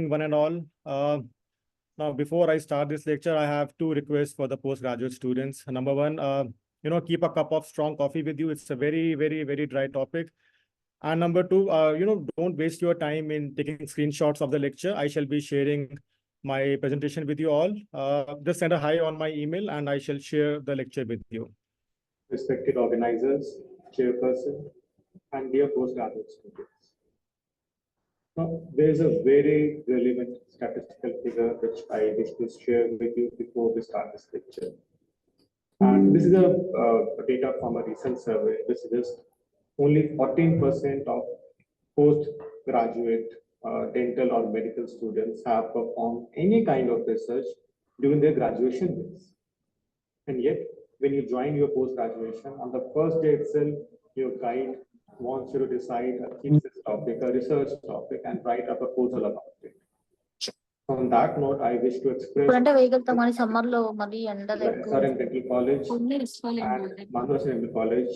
morning, one and all. Now, before I start this lecture, I have two requests for the postgraduate students. Number one, keep a cup of strong coffee with you. It's a very, very, very dry topic. And number two, don't waste your time in taking screenshots of the lecture. I shall be sharing my presentation with you all. Just send a hi on my email and I shall share the lecture with you. Respected organizers, chairperson, and dear postgraduate students. Now, there is a very relevant statistical figure which I wish to share with you before we start this lecture. And this is a data from a recent survey which suggests only 14% of postgraduate dental or medical students have performed any kind of research during their graduation years. And yet, when you join your post-graduation, on the first day itself, your guide wants you to decide a thesis topic, a research topic, and write a proposal about it. On that note, I wish to express Dental College and Maharashtra Dental College,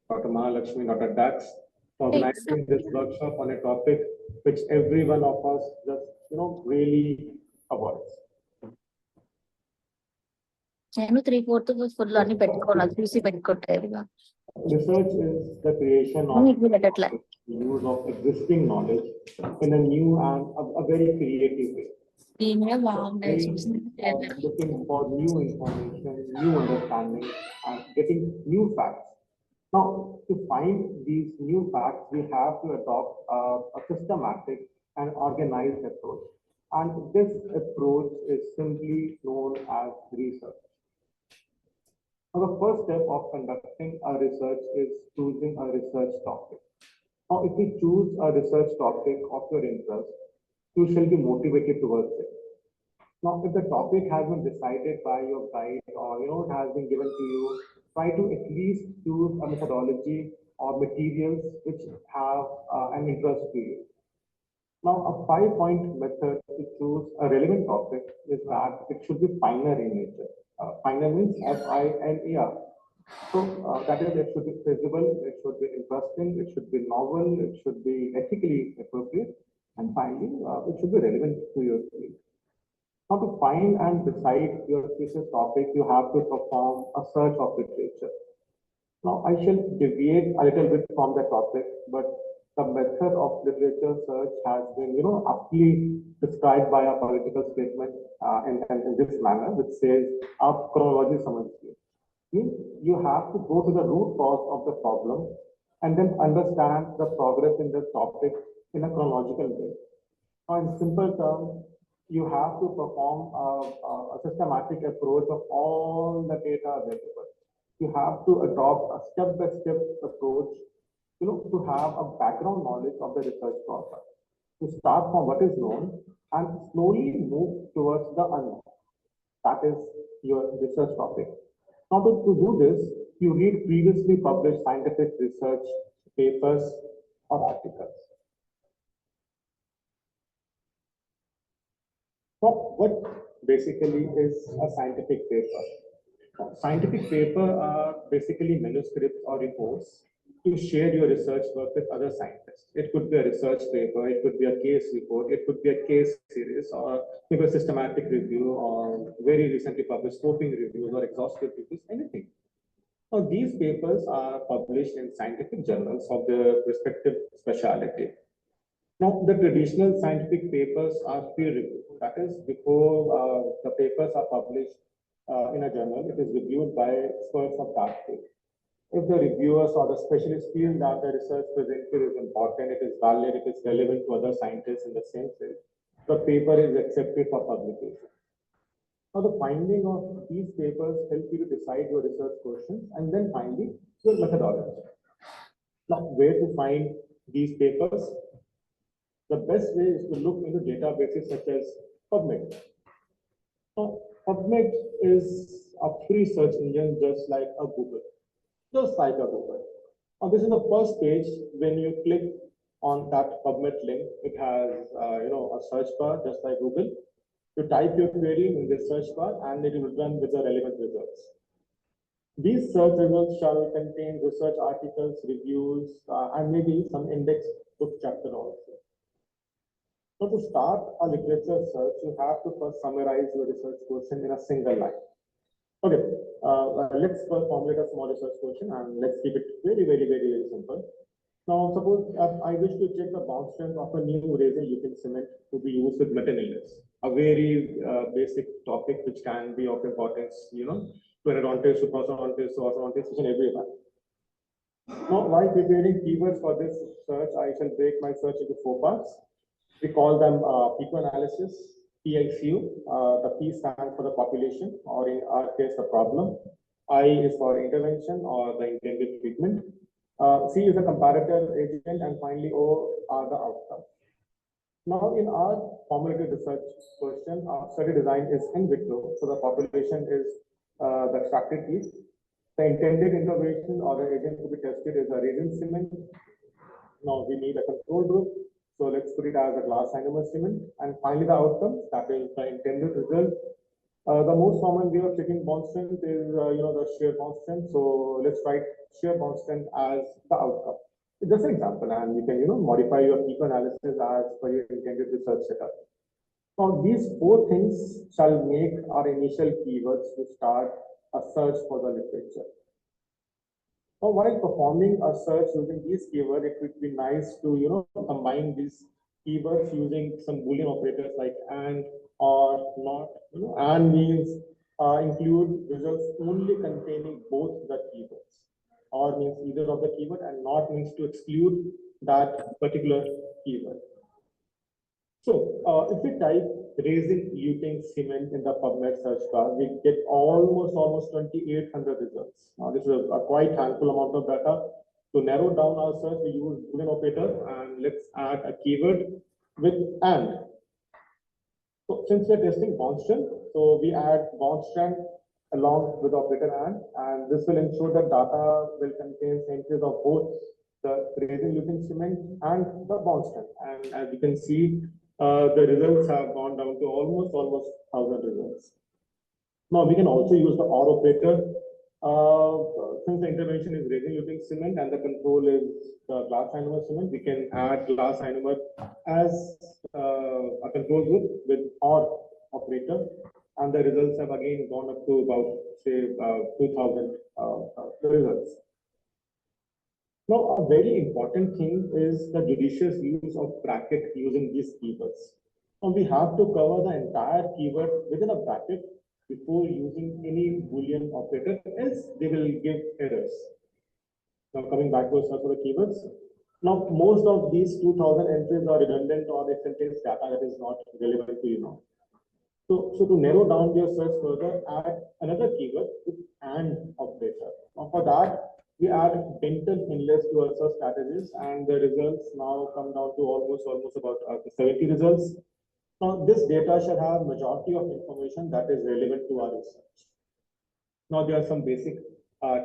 Dr. Mahalakshmi, Dr. Dax, organizing this workshop on a topic which every one of us just really avoids. Research is the creation of use of existing knowledge in a new and a very creative way. Looking for new information, new understanding, and getting new facts. Now, to find these new facts, we have to adopt a systematic and organized approach. And this approach is simply known as research. Now, the first step of conducting a research is choosing a research topic. Now, if you choose a research topic of your interest, you shall be motivated towards it. Now, if the topic has been decided by your guide or it has been given to you, try to at least choose a methodology or materials which have an interest to you. Now, a 5-point method to choose a relevant topic is that it should be finer in nature. Finer means F-I-N-E-R. So that is, it should be feasible, it should be interesting, it should be novel, it should be ethically appropriate, and finally, it should be relevant to your field. Now, to find and decide your thesis topic, you have to perform a search of literature. Now, I shall deviate a little bit from the topic, but the method of literature search has been, aptly described by a political statement in this manner, which says, "Aap chronology samajhiye." Means you have to go to the root cause of the problem and then understand the progress in the topic in a chronological way. Now, in simple terms, you have to perform a systematic approach of all the data available. You have to adopt a step-by-step approach, to have a background knowledge of the research process. To start from what is known and slowly move towards the unknown. That is your research topic. Now, to do this, you read previously published scientific research papers or articles. So, what basically is a scientific paper? Scientific paper are basically manuscripts or reports to share your research work with other scientists. It could be a research paper, it could be a case report, it could be a case series, or maybe a systematic review, or very recently published scoping reviews or exhaustive reviews, anything. Now, these papers are published in scientific journals of their respective specialty. Now, the traditional scientific papers are peer-reviewed. That is, before the papers are published in a journal, it is reviewed by experts of that field. If the reviewers or the specialists feel that the research presented is important, it is valid, it is relevant to other scientists in the same field, the paper is accepted for publication. Now, the finding of these papers help you to decide your research questions and then finally your methodology. Now, where to find these papers? The best way is to look into databases such as PubMed. Now, PubMed is a free search engine just like a Google. Just like a Google. Now, this is the first page. When you click on that PubMed link, it has a search bar just like Google. You type your query in the search bar and it will run with the relevant results. These search results shall contain research articles, reviews, and maybe some index book chapter also. So to start a literature search, you have to first summarize your research question in a single line. Okay, let's first formulate a small research question and let's keep it very simple. Now, suppose I wish to check the bond strength of a new resin-using cement to be used with metal inlets, a very basic topic which can be of importance, to endodontists, to prosthodontists, to orthodontists, each and everyone. Now, while preparing keywords for this search, I shall break my search into 4 parts. We call them PQ analysis, PICU. The P stands for the population, or in our case, the problem. I is for intervention or the intended treatment. C is the comparator agent, and finally O are the outcome. Now, in our formulated research question, our study design is in vitro, so the population is the extracted piece. The intended intervention or the agent to be tested is a resin cement. Now we need a control group, so let's put it as a glass ionomer cement. And finally, the outcomes, that is the intended result. The most common way of checking bond strength is, the shear bond strength. So let's write shear bond strength as the outcome. It's just an example, and you can, modify your PQ analysis as per your intended research setup. Now, these 4 things shall make our initial keywords to start a search for the literature. Now, while performing a search using these keywords, it would be nice to, combine these keywords using some Boolean operators like and, or, not. And means include results only containing both the keywords, or means either of the keyword, and not means to exclude that particular keyword. So if we type resin-using cement in the PubMed search bar, we get almost 2,800 results. Now this is a quite handful amount of data. To narrow down our search, we use Boolean operator, and let's add a keyword with and. So since we're testing bond strength, so we add bond strength along with operator and this will ensure that data will contain entries of both the resin-using cement and the bond strength. And as you can see, the results have gone down to almost 1,000 results. Now we can also use the OR operator. Since the intervention is resin-using cement and the control is the glass ionomer cement, we can add glass ionomer as a control group with OR operator, and the results have again gone up to about, say, 2,000 results. Now, a very important thing is the judicious use of bracket using these keywords. Now, we have to cover the entire keyword within a bracket before using any Boolean operator, else they will give errors. Now, coming back to a search for the keywords. Now, most of these 2,000 entries are redundant or they contain data that is not relevant to you now. So to narrow down your search further, add another keyword with AND operator. Now, for that, we add dental inlets to our search strategies, and the results now come down to almost about 70 results. Now, this data should have majority of information that is relevant to our research. Now, there are some basic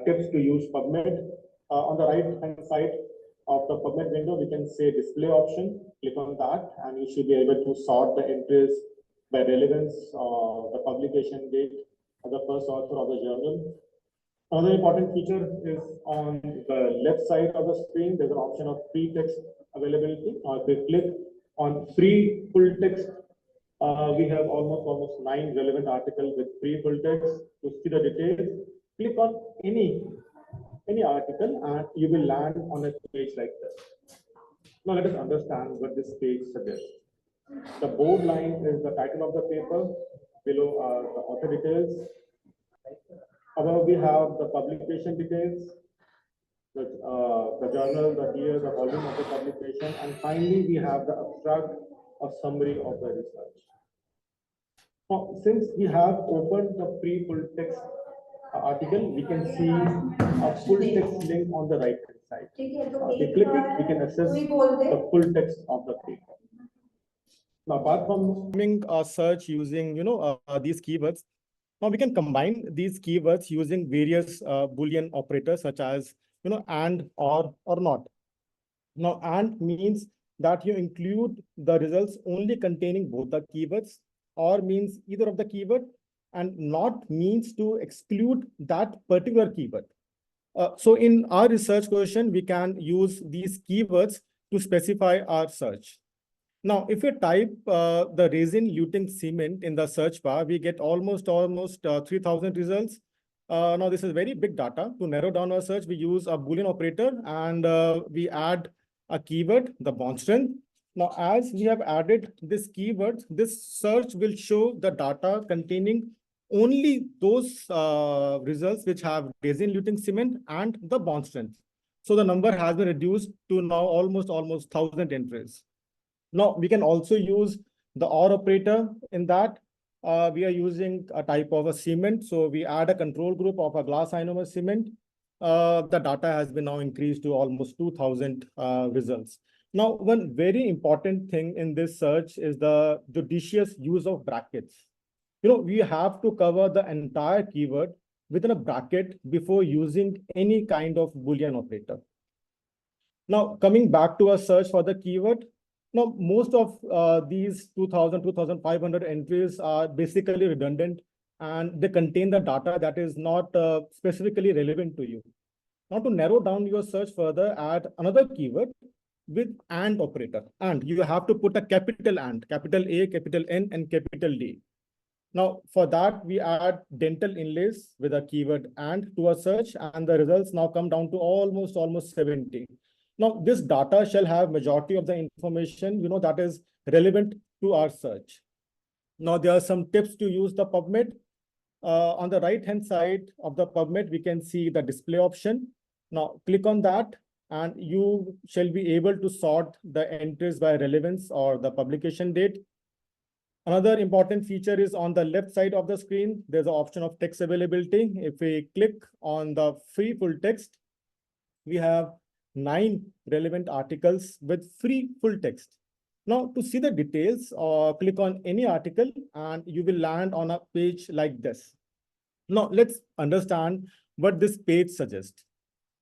tips to use PubMed. On the right-hand side of the PubMed window, we can say display option. Click on that, and you should be able to sort the entries by relevance, the publication date, the first author of the journal. Another important feature is on the left side of the screen, there's an option of free text availability. If we click on free full text, we have almost 9 relevant articles with free full text. To see the details, click on any article and you will land on a page like this. Now let us understand what this page suggests. The bold line is the title of the paper, below are the author details. Above we have the publication details, the journal, the year, the volume of the publication, and finally we have the abstract or summary of the research. Now, since we have opened the free full text article, we can see a full text link on the right hand side. If we click it, we can access the full text of the paper. Now, apart from doing a search using these keywords, now we can combine these keywords using various Boolean operators such as and, or not. Now, and means that you include the results only containing both the keywords, or means either of the keyword, and not means to exclude that particular keyword. So in our research question, we can use these keywords to specify our search. Now, if we type the resin luting cement in the search bar, we get almost 3,000 results. Now, this is very big data. To narrow down our search, we use a Boolean operator and we add a keyword, the bond strength. Now, as we have added this keyword, this search will show the data containing only those results which have resin luting cement and the bond strength. So the number has been reduced to now almost 1,000 entries. Now, we can also use the OR operator in that. We are using a type of a cement. So we add a control group of a glass ionomer cement. The data has been now increased to almost 2,000 results. Now, one very important thing in this search is the judicious use of brackets. We have to cover the entire keyword within a bracket before using any kind of Boolean operator. Now, coming back to a search for the keyword, now most of these 2,000, 2,500 entries are basically redundant and they contain the data that is not specifically relevant to you. Now, to narrow down your search further, add another keyword with AND operator. And you have to put a capital AND, capital A, capital N, and capital D. Now, for that, we add dental inlays with a keyword AND to our search, and the results now come down to almost 70. Now, this data shall have majority of the information, that is relevant to our search. Now, there are some tips to use the PubMed. On the right-hand side of the PubMed, we can see the display option. Now, click on that, and you shall be able to sort the entries by relevance or the publication date. Another important feature is on the left side of the screen, there's an option of text availability. If we click on the free full text, we have 9 relevant articles with free full text. Now, to see the details, click on any article and you will land on a page like this. Now, let's understand what this page suggests.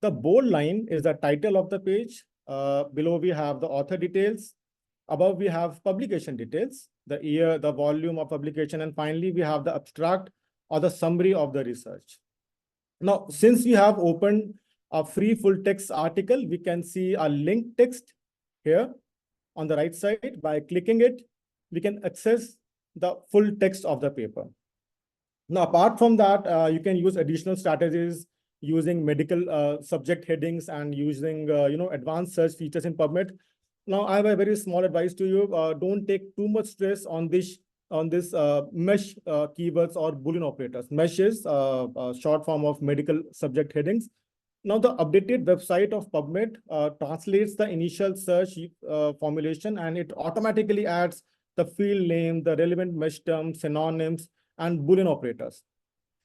The bold line is the title of the page. Below, we have the author details. Above, we have publication details, the year, the volume of publication, and finally, we have the abstract or the summary of the research. Now, since we have opened a free full text article, we can see a link text here on the right side. By clicking it, we can access the full text of the paper. Now, apart from that, you can use additional strategies using medical subject headings and using advanced search features in PubMed. Now, I have a very small advice to you. Don't take too much stress on this mesh keywords or Boolean operators. Mesh is a short form of medical subject headings. Now, the updated website of PubMed translates the initial search formulation, and it automatically adds the field name, the relevant mesh terms, synonyms, and Boolean operators.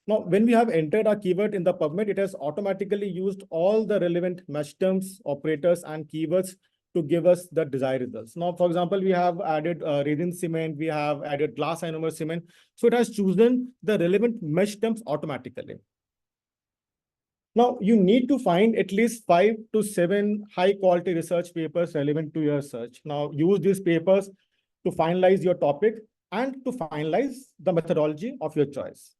Now, when we have entered our keyword in the PubMed, it has automatically used all the relevant mesh terms, operators, and keywords to give us the desired results. Now, for example, we have added resin cement, we have added glass ionomer cement. So it has chosen the relevant mesh terms automatically. Now, you need to find at least 5 to 7 high-quality research papers relevant to your search. Now, use these papers to finalize your topic and to finalize the methodology of your choice.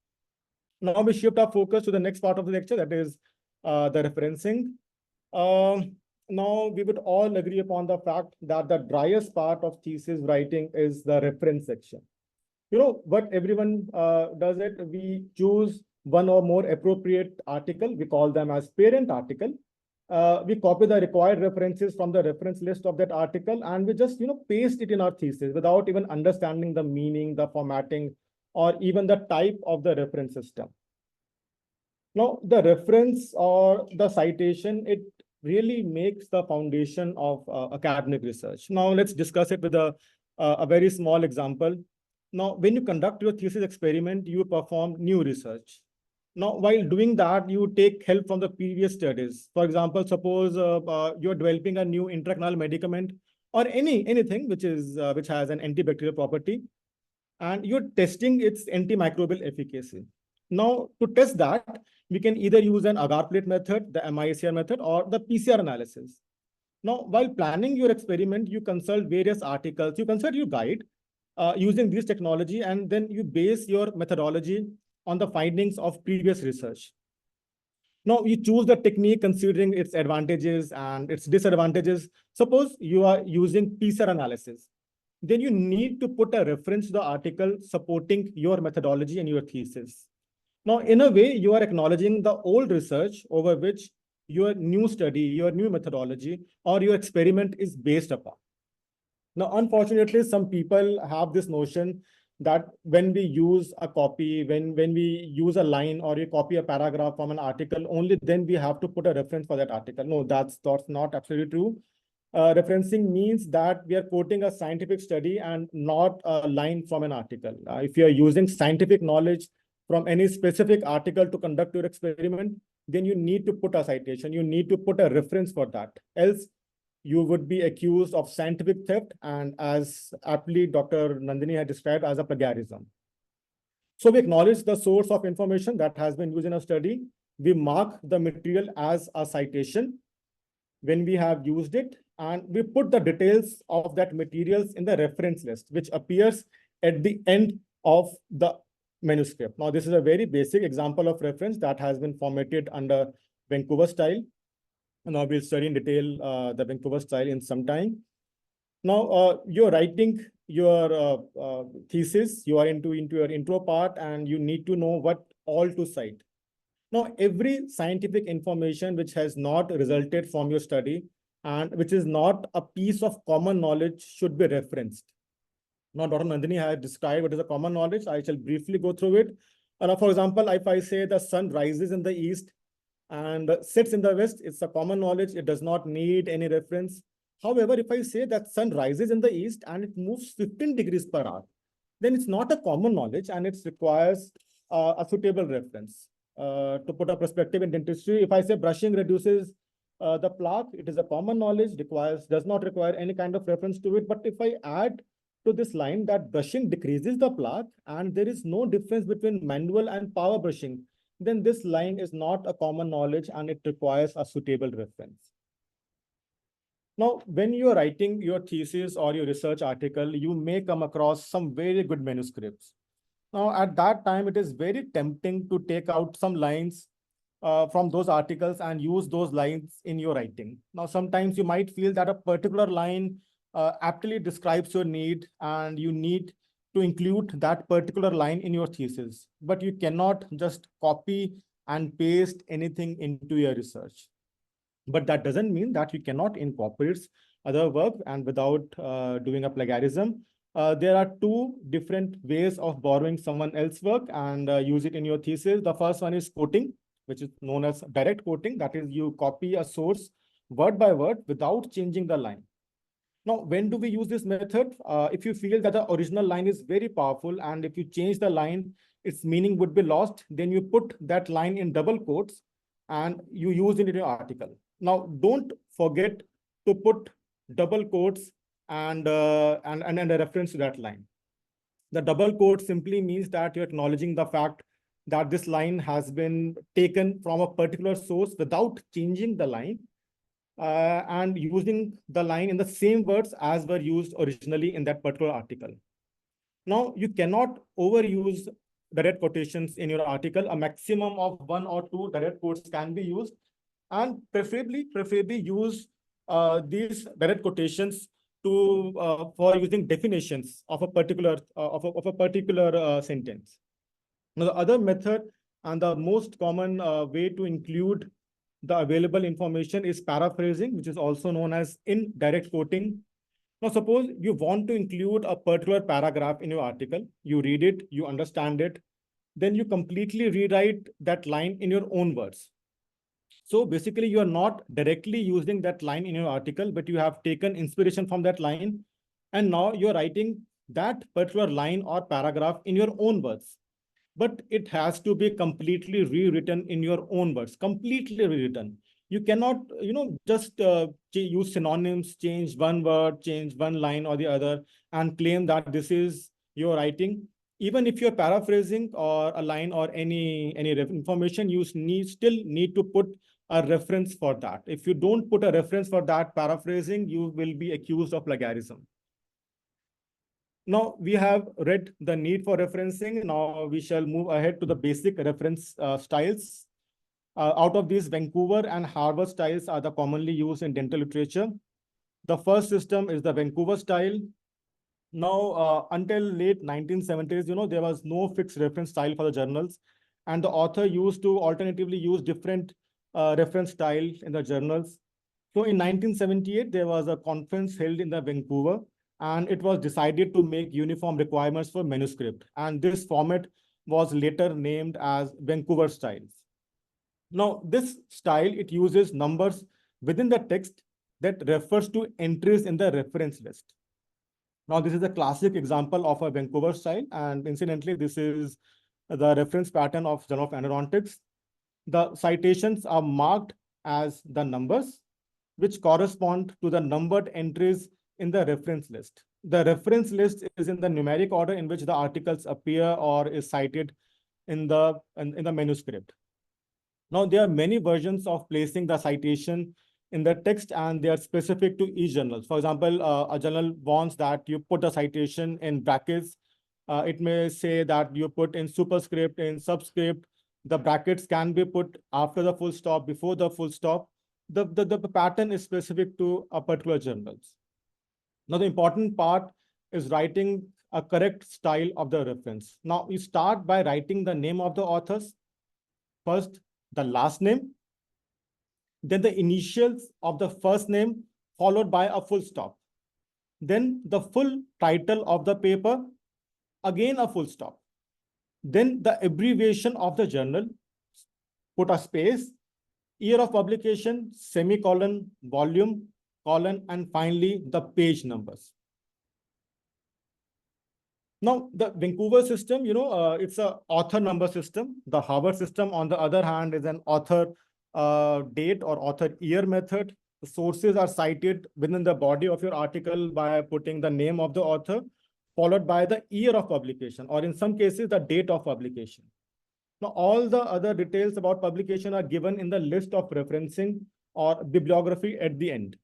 Now, we shift our focus to the next part of the lecture, that is the referencing. Now, we would all agree upon the fact that the driest part of thesis writing is the reference section. What everyone does it, we choose one or more appropriate article. We call them as parent article. We copy the required references from the reference list of that article, and we just paste it in our thesis without even understanding the meaning, the formatting, or even the type of the reference system. Now, the reference or the citation, it really makes the foundation of academic research. Now, let's discuss it with a very small example. Now, when you conduct your thesis experiment, you perform new research. Now, while doing that, you take help from the previous studies. For example, suppose you're developing a new intracanal medicament or anything which has an antibacterial property, and you're testing its antimicrobial efficacy. Now, to test that, we can either use an agar plate method, the MISCR method, or the PCR analysis. Now, while planning your experiment, you consult various articles, you consult your guide using this technology, and then you base your methodology on the findings of previous research. Now, you choose the technique considering its advantages and its disadvantages. Suppose you are using PCR analysis. then you need to put a reference to the article supporting your methodology and your thesis. Now, in a way, you are acknowledging the old research over which your new study, your new methodology, or your experiment is based upon. Now, unfortunately, some people have this notion that when we use a copy, when we use a line or you copy a paragraph from an article, only then we have to put a reference for that article. No, that's not absolutely true. Referencing means that we are quoting a scientific study and not a line from an article. If you are using scientific knowledge from any specific article to conduct your experiment, then you need to put a citation. You need to put a reference for that. Else, you would be accused of scientific theft and, as aptly Dr. Nandini had described, as a plagiarism. So we acknowledge the source of information that has been used in a study. We mark the material as a citation when we have used it, and we put the details of that materials in the reference list, which appears at the end of the manuscript. Now, this is a very basic example of reference that has been formatted under Vancouver style. Now we'll study in detail the Vancouver style in some time. Now, you're writing your thesis, you are into your intro part, and you need to know what all to cite. Now, every scientific information which has not resulted from your study and which is not a piece of common knowledge should be referenced. Now, Dr. Nandini has described what is a common knowledge. I shall briefly go through it. For example, if I say the sun rises in the east and sets in the west, it's a common knowledge. It does not need any reference. However, if I say that sun rises in the east and it moves 15 degrees per hour, then it's not a common knowledge and it requires a suitable reference. To put a perspective in dentistry, if I say brushing reduces the plaque, it is a common knowledge, does not require any kind of reference to it. But if I add to this line that brushing decreases the plaque and there is no difference between manual and power brushing, then this line is not a common knowledge and it requires a suitable reference. Now, when you are writing your thesis or your research article, you may come across some very good manuscripts. Now, at that time, it is very tempting to take out some lines from those articles and use those lines in your writing. Now, sometimes you might feel that a particular line aptly describes your need and you need to include that particular line in your thesis, but you cannot just copy and paste anything into your research. But that doesn't mean that you cannot incorporate other work and without doing a plagiarism. There are two different ways of borrowing someone else's work and use it in your thesis. The first one is quoting, which is known as direct quoting. That is, you copy a source word by word without changing the line. Now, when do we use this method? If you feel that the original line is very powerful and if you change the line, its meaning would be lost, then you put that line in double quotes and you use it in your article. Now, don't forget to put double quotes and a reference to that line. The double quote simply means that you're acknowledging the fact that this line has been taken from a particular source without changing the line and using the line in the same words as were used originally in that particular article. Now, you cannot overuse direct quotations in your article. A maximum of 1 or 2 direct quotes can be used, and preferably use these direct quotations to for using definitions of a particular sentence. Now, the other method and the most common way to include the available information is paraphrasing, which is also known as indirect quoting. Now, suppose you want to include a particular paragraph in your article, you read it, you understand it, then you completely rewrite that line in your own words. So basically, you are not directly using that line in your article, but you have taken inspiration from that line. And now you're writing that particular line or paragraph in your own words. But it has to be completely rewritten in your own words, completely rewritten. You cannot, just use synonyms, change one word, change one line or the other, and claim that this is your writing. Even if you're paraphrasing or a line or any information, you still need to put a reference for that. If you don't put a reference for that paraphrasing, you will be accused of plagiarism. Now, we have read the need for referencing. Now, we shall move ahead to the basic reference styles. Out of these, Vancouver and Harvard styles are the commonly used in dental literature. The first system is the Vancouver style. Now, until late 1970s, there was no fixed reference style for the journals, and the author used to alternatively use different reference style in the journals. So in 1978, there was a conference held in the Vancouver, and it was decided to make uniform requirements for manuscript. And this format was later named as Vancouver styles. Now, this style, it uses numbers within the text that refers to entries in the reference list. Now, this is a classic example of a Vancouver style, and incidentally, this is the reference pattern of Journal of Anaeronautics. The citations are marked as the numbers, which correspond to the numbered entries in the reference list. The reference list is in the numeric order in which the articles appear or is cited in the manuscript. Now, there are many versions of placing the citation in the text, and they are specific to each journal. For example, a journal wants that you put a citation in brackets. It may say that you put in superscript, in subscript. The brackets can be put after the full stop, before the full stop. The pattern is specific to a particular journals. Now, the important part is writing a correct style of the reference. Now, you start by writing the name of the authors, first the last name, then the initials of the first name, followed by a full stop. Then the full title of the paper, again a full stop. Then the abbreviation of the journal, put a space, year of publication, semicolon, volume, colon, and finally the page numbers. Now, the Vancouver system, it's a author number system. The Harvard system, on the other hand, is an author date or author year method. The sources are cited within the body of your article by putting the name of the author, followed by the year of publication, or in some cases, the date of publication. Now, all the other details about publication are given in the list of referencing or bibliography at the end.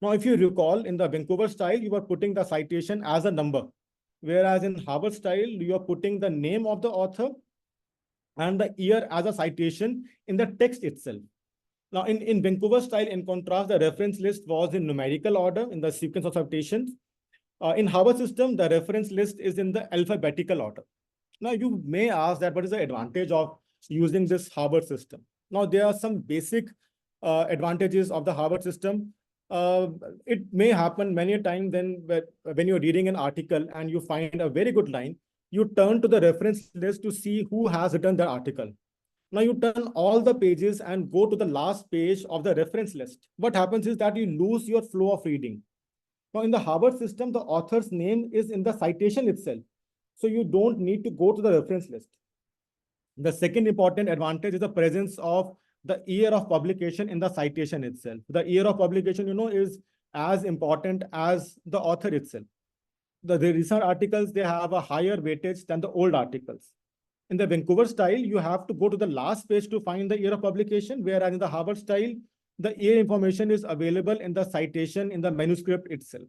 Now, if you recall, in the Vancouver style, you are putting the citation as a number, whereas in Harvard style, you are putting the name of the author and the year as a citation in the text itself. Now, in Vancouver style, in contrast, the reference list was in numerical order in the sequence of citations. In Harvard system, the reference list is in the alphabetical order. Now, you may ask that what is the advantage of using this Harvard system? Now, there are some basic advantages of the Harvard system. It may happen many a time when you're reading an article and you find a very good line, you turn to the reference list to see who has written the article. Now you turn all the pages and go to the last page of the reference list. What happens is that you lose your flow of reading. Now in the Harvard system, the author's name is in the citation itself. So you don't need to go to the reference list. The second important advantage is the presence of the year of publication in the citation itself. The year of publication, is as important as the author itself. The recent articles, they have a higher weightage than the old articles. In the Vancouver style, you have to go to the last page to find the year of publication, whereas in the Harvard style, the year information is available in the citation in the manuscript itself.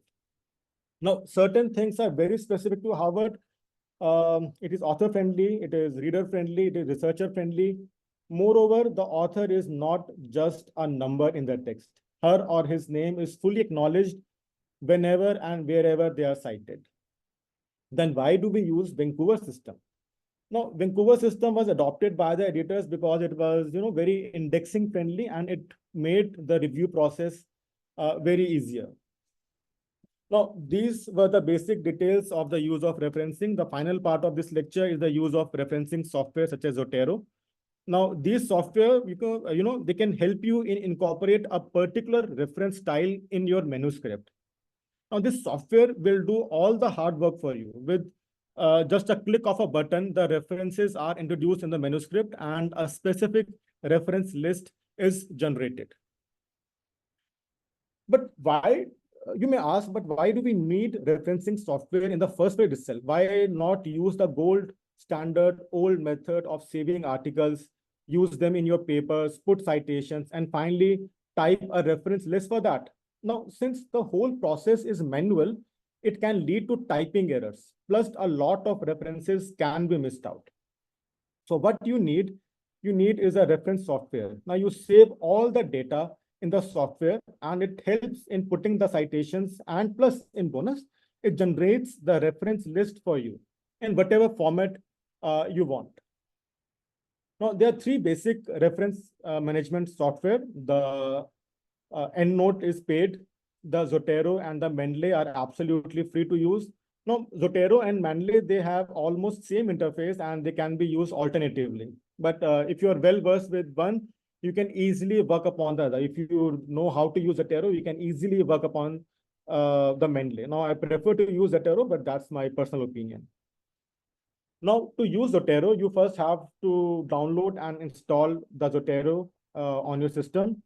Now, certain things are very specific to Harvard. It is author friendly, it is reader friendly, it is researcher friendly. Moreover, the author is not just a number in the text. Her or his name is fully acknowledged whenever and wherever they are cited. Then why do we use Vancouver system? Now, Vancouver system was adopted by the editors because it was, very indexing friendly, and it made the review process very easier. Now, these were the basic details of the use of referencing. The final part of this lecture is the use of referencing software such as Zotero. Now, these software, they can help you incorporate a particular reference style in your manuscript. Now, this software will do all the hard work for you. With just a click of a button, the references are introduced in the manuscript and a specific reference list is generated. But why, you may ask, but why do we need referencing software in the first place itself? Why not use the gold standard old method of saving articles, use them in your papers, put citations, and finally type a reference list for that? Now, since the whole process is manual, it can lead to typing errors. Plus, a lot of references can be missed out. So what you need is a reference software. Now you save all the data in the software, and it helps in putting the citations, and plus in bonus, it generates the reference list for you in whatever format you want. Now, there are three basic reference management software. The EndNote is paid. The Zotero and the Mendeley are absolutely free to use. Now, Zotero and Mendeley, they have almost same interface and they can be used alternatively. But if you are well versed with one, you can easily work upon the other. If you know how to use Zotero, you can easily work upon the Mendeley. Now, I prefer to use Zotero, but that's my personal opinion. Now, to use Zotero, you first have to download and install the Zotero on your system.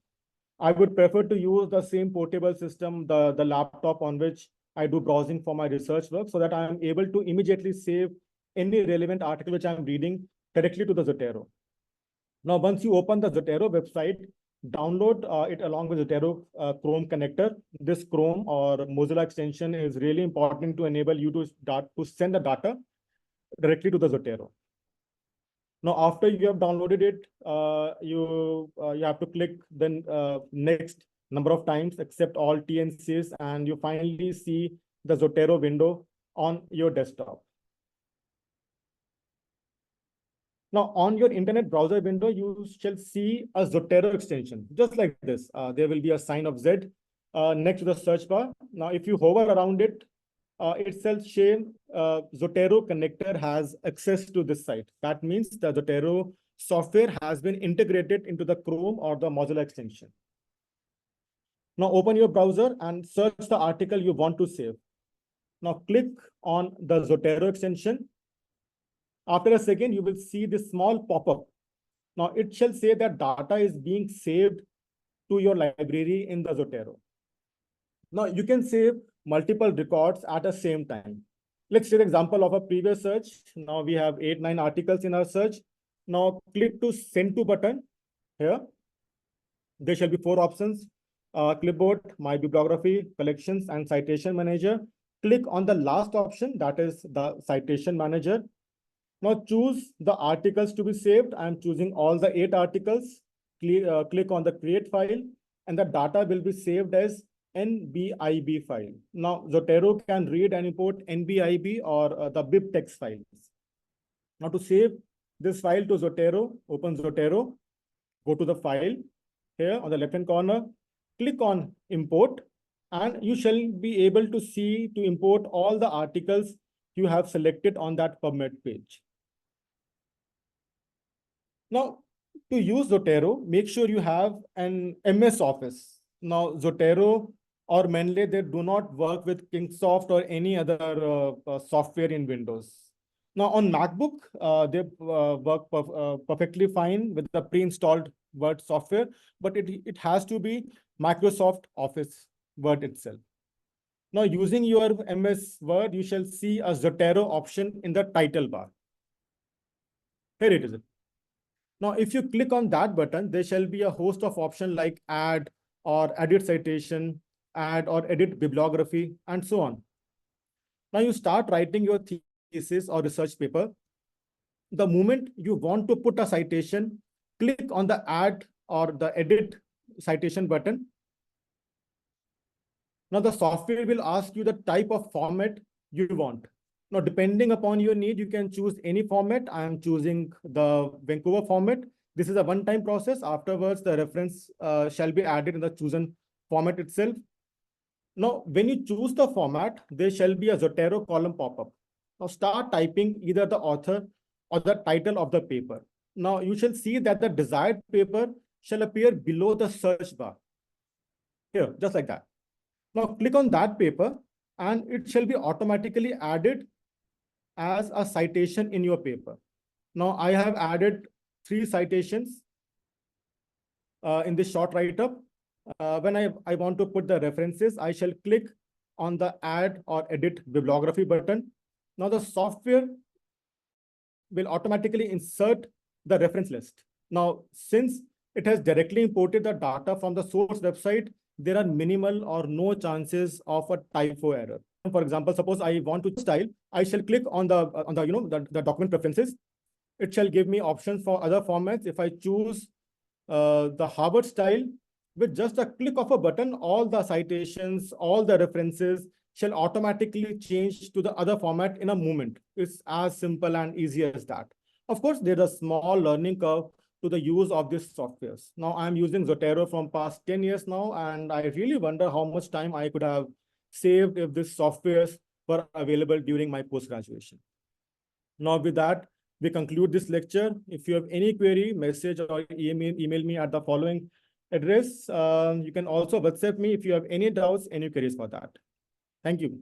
I would prefer to use the same portable system, the laptop on which I do browsing for my research work, so that I am able to immediately save any relevant article which I'm reading directly to the Zotero. Now, once you open the Zotero website, download it along with Zotero Chrome connector. This Chrome or Mozilla extension is really important to enable you to send the data directly to the Zotero. Now, after you have downloaded it, you have to click the next number of times, accept all TNCs, and you finally see the Zotero window on your desktop. Now, on your internet browser window, you shall see a Zotero extension, just like this. There will be a sign of Z next to the search bar. Now, if you hover around it, it says shame Zotero connector has access to this site. That means the Zotero software has been integrated into the Chrome or the Mozilla extension. Now open your browser and search the article you want to save. Now click on the Zotero extension. After a second, you will see this small pop-up. Now it shall say that data is being saved to your library in the Zotero. Now you can save multiple records at the same time. Let's take an example of a previous search. Now we have 8-9 articles in our search. Now click to send to button here. There shall be 4 options: clipboard, my bibliography, collections, and citation manager. Click on the last option, that is the citation manager. Now choose the articles to be saved. I'm choosing all the 8 articles. Click on the create file, and the data will be saved as NBIB file. Now, Zotero can read and import NBIB or the BibTeX files. Now, to save this file to Zotero, open Zotero, go to the file here on the left-hand corner, click on import, and you shall be able to see to import all the articles you have selected on that PubMed page. Now, to use Zotero, make sure you have an MS Office. Now, Zotero or Mendeley, they do not work with Kingsoft or any other software in Windows. Now, on MacBook, they work perfectly fine with the pre-installed Word software, but it has to be Microsoft Office Word itself. Now, using your MS Word, you shall see a Zotero option in the title bar. Here it is. Now, if you click on that button, there shall be a host of options like add or edit citation, add or edit bibliography, and so on. Now you start writing your thesis or research paper. The moment you want to put a citation, click on the add or the edit citation button. Now the software will ask you the type of format you want. Now, depending upon your need, you can choose any format. I am choosing the Vancouver format. This is a one-time process. Afterwards, the reference shall be added in the chosen format itself. Now, when you choose the format, there shall be a Zotero column pop-up. Now, start typing either the author or the title of the paper. Now, you shall see that the desired paper shall appear below the search bar. Here, just like that. Now, click on that paper, and it shall be automatically added as a citation in your paper. Now, I have added 3 citations in this short write-up. When I want to put the references, I shall click on the add or edit bibliography button. Now, the software will automatically insert the reference list. Now, since it has directly imported the data from the source website, there are minimal or no chances of a typo error. For example, suppose I want to style, I shall click on the document preferences. It shall give me options for other formats. If I choose the Harvard style, with just a click of a button, all the citations, all the references shall automatically change to the other format in a moment. It's as simple and easy as that. Of course, there's a small learning curve to the use of these softwares. Now I'm using Zotero from past 10 years now, and I really wonder how much time I could have saved if these softwares were available during my post-graduation. Now with that, we conclude this lecture. If you have any query, message or email me at the following address. You can also WhatsApp me if you have any doubts, any queries for that. Thank you.